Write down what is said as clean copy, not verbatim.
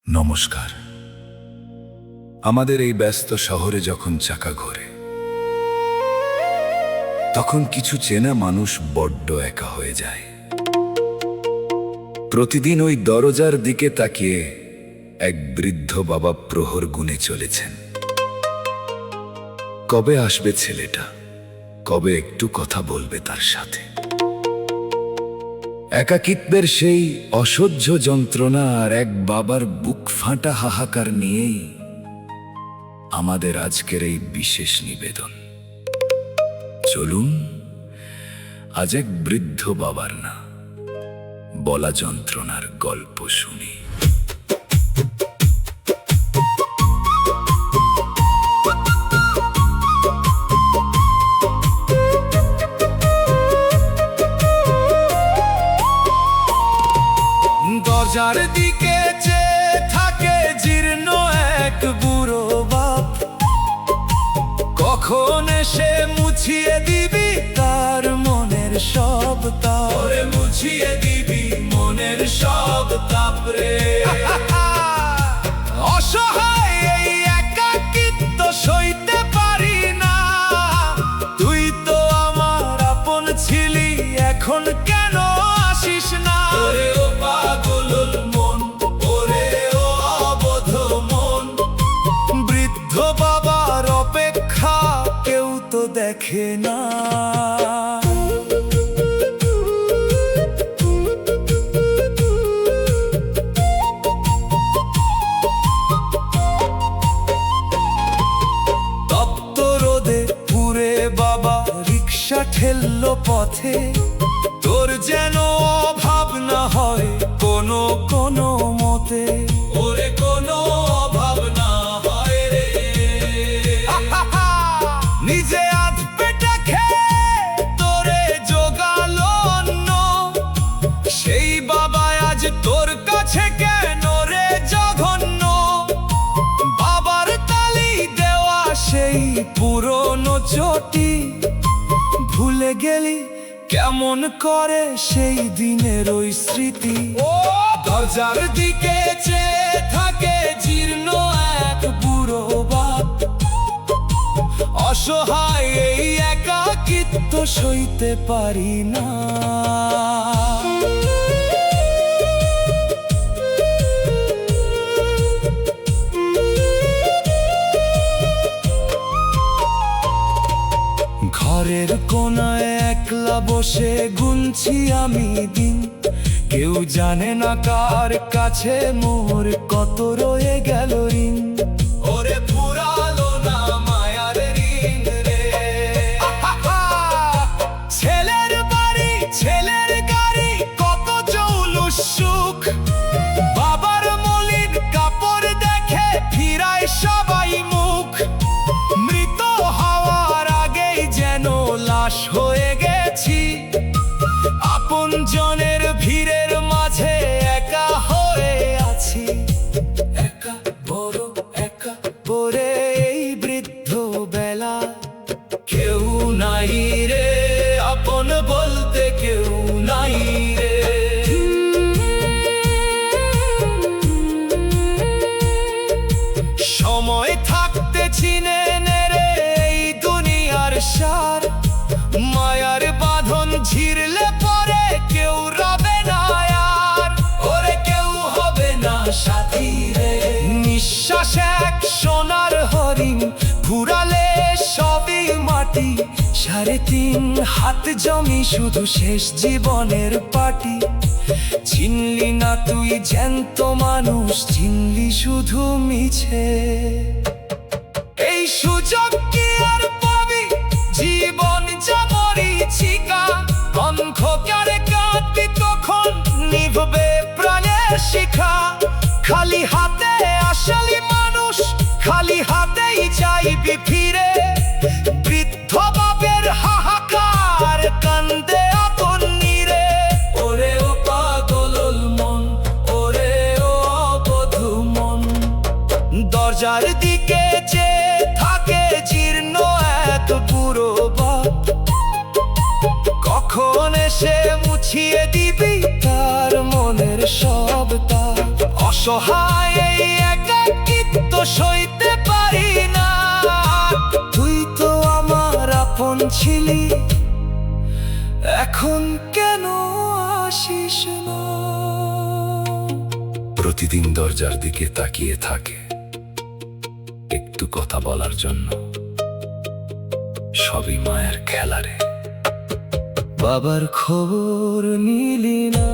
নমস্কার। আমাদের এই ব্যস্ত শহরে যখন চাকা ঘোরে, তখন কিছু চেনা মানুষ বড্ড একা হয়ে যায়। প্রতিদিন ওই দরজার দিকে তাকিয়ে এক বৃদ্ধ বাবা প্রহর গুনে চলেছেন। কবে আসবে ছেলেটা, কবে একটু কথা বলবে তার সাথে। একাকিত্বের সেই অসহ্য যন্ত্রণা আর এক বাবার বুক ফাটা হাহাকার নিয়েই আমাদের আজকের এই বিশেষ নিবেদন। চলুন আজ এক বৃদ্ধ বাবার না বলা যন্ত্রণার গল্প শুনি। দরজার দিকে চেয়ে থাকে জীর্ণ এক বুড়ো বাপ, কখন এসে মুছিয়ে দিবি তার মনের সব তাপ। মুছিয়ে দিবি মনের সব তাপ রে। অসহায় এই একাকিত্ব সইতে পারি না, তুই তো আমার আপন ছিলি, এখন কেন আসিস না? ওরে ও পাগল মন, ওরে ও অবধ মন, বৃদ্ধ বাবার অপেক্ষা কেউ তো দেখে না। তপ্ত রোদে পুরে বাবা রিক্সা ঠেললো পথে, তোর যেন অভাব না হয় কোনো কোনো মতে। ওরে কোনো অভাব না হয় রে। নিজে আধ পেটা খেয়ে তোরে জোগালো অন্ন, সেই বাবা আজ তোর কাছে কেন রে জঘন্য? বাবার তালি দেওয়া সেই পুরনো চটি ভুলে গেলি কেমন করে সেই দিনের ওই স্মৃতি। দরজার দিকে চেয়ে থাকে জীর্ণ এক বুড়ো বাপ, অসহায় এই একাকিত্ব সইতে পারি না। ঘরের কোনায় একলা বসে গুনছি আমি দিন, কেউ জানে না কার কাছে মোর কত রয়ে গেল ঋণ। ওরে পুরালো না মায়ার ঋণ রে। ছেলের বাড়ি ছেলের গাড়ি কত জৌলুস সুখ, বাবার মলিন কাপড় দেখে ফিরায় সবাই মুখ। মৃত হওয়ার আগেই যেন লাশ হয়ে গেছি, আপন জনের ভিড়ের মাঝে একা হয়ে আছি। একা বড় একা পরে এই বৃদ্ধ বেলা, কেউ নাই রে আপন বলতে, কেউ নাই রে। সময় থাকতে চিনে নে রে এই দুনিয়ার সার, মায়ার বাঁধন ঝিরলে পরে কেউ রবে না আর। ওরে কেউ হবে না সাথী রে। নিঃশ্বাস এক সোনার হরিণ, ঘুরালে সবই মাটি। 3.5 হাত জমি শুধু শেষ জীবনের পাটি। চিনলি না তুই জ্যান্ত মানুষ, চিনলি শুধু মিছে। এই সুযোগ কি আর পাবি, জীবন যা মরীচিকা। অন্ধকারে কাঁদবি তখন নিভবে প্রাণের শিখা। খালি হাতে আসলি মানুষ, খালি হাতেই যাইবি ফিরে। বৃদ্ধ বাপের হাহাকার কান্দে আপন নীরে। ওরে ও পাগল মন, ওরে ও অবধ মন, দরজার দিকে চেয়ে থাকে জীর্ণ এক বুড়ো বাপ, কখন এসে মুছিয়ে দিবি তার মনের সব তাপ। অসহায় এই একাকিত্ব সইতে পারি না। তুই তো আমার আপন ছিলি, এখন কেন আসিস না? প্রতিদিন দরজার দিকে তাকিয়ে থাকে একটু কথা বলার জন্য, সবই মায়ের খেলারে। বাবার খবর নিলি না।